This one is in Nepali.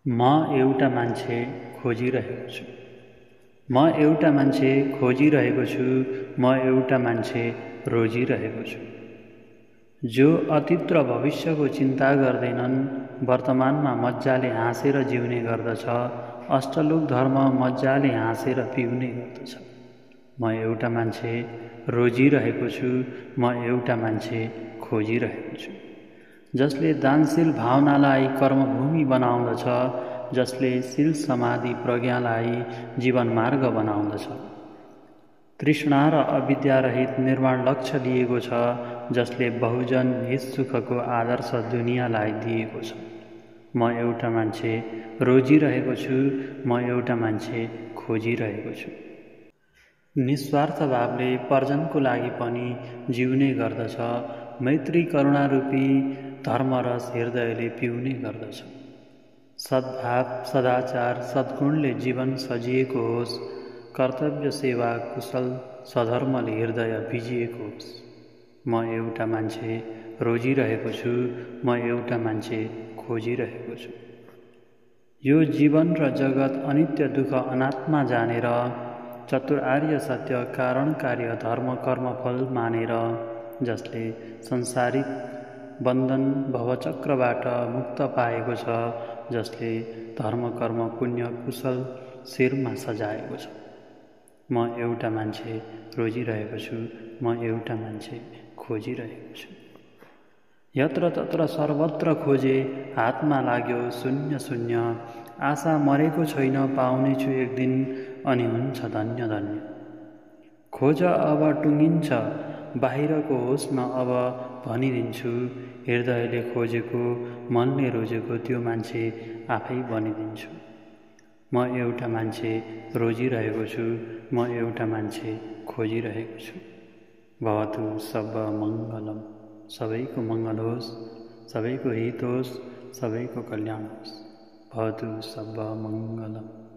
म एउटा मान्छे खोजिरहेको छु। म एउटा मान्छे खोजिरहेको छु। म एउटा मान्छे रोजिरहेको छु। जो अतीत र भविष्यको चिन्ता गर्दैनन्, वर्तमानमा मजाले हाँसेर जिउने गर्दछ, अष्टलोक धर्म मजाले हाँसेर पिउने गर्दछ। म एउटा मान्छे रोजिरहेको छु। म एउटा मान्छे खोजिरहेको छु। जसले दानशील भावनालाई कर्मभूमि बनाउँदछ, जसले शील समाधि प्रज्ञालाई जीवन मार्ग बनाउँदछ, तृष्णा र अविद्यारहित निर्माण लक्ष्य लिएको छ, जसले बहुजन हित सुखको आदर्श दुनियाँलाई दिएको छ। म एउटा मान्छे रोजिरहेको छु। म एउटा मान्छे खोजिरहेको छु। निस्वार्थ भावले पर्जनको लागि पनि जिउने गर्दछ। मैत्री करुणा रूपी धर्मरस हृदयले पिउने गर्दछ। सद्भाव सदाचार सद्गुणले जीवन सजिएको होस्। कर्तव्य सेवा कुशल सधर्मले हृदय भिजिएको होस्। म एउटा मान्छे रोजिरहेको छु। म एउटा मान्छे खोजिरहेको छु। यो जीवन र जगत अनित्य दुःख अनात्मा जानेर, चतुर आर्य सत्य कारण कार्य धर्म कर्मफल मानेर, जसले संसारिक बन्धन भवचक्रबाट मुक्त पाएको छ, जसले धर्म कर्म पुण्य कुशल शिरमा सजाएको छ। म एउटा मान्छे रोजिरहेको छु। म एउटा मान्छे खोजिरहेको छु। यत्र तत्र सर्वत्र खोजे, हातमा लाग्यो शून्य शून्य। आशा मरेको छैन, पाउनेछु एक दिन, अनि हुन्छ धन्य धन्य। खोज अब टुङ्गिन्छ, बाहिरको होस् न अब भनिदिन्छु। हृदयले खोजेको मनले रोजेको त्यो मान्छे आफै बनिदिन्छु। म एउटा मान्छे रोजिरहेको छु। म एउटा मान्छे खोजिरहेको छु। भवतु सब मङ्गलम। सबैको मङ्गल होस्, सबैको हित होस्, सबैको कल्याण होस्। भवतु सब मङ्गलम।